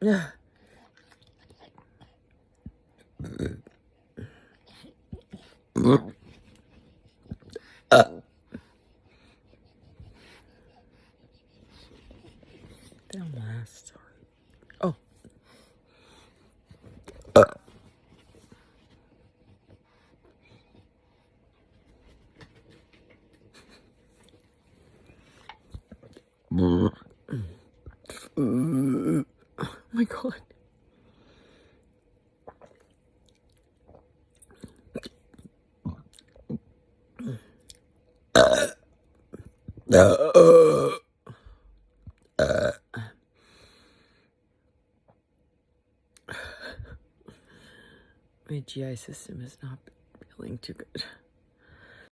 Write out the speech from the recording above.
They'll last. Sorry. Oh. Oh my God. My GI system is not feeling too good.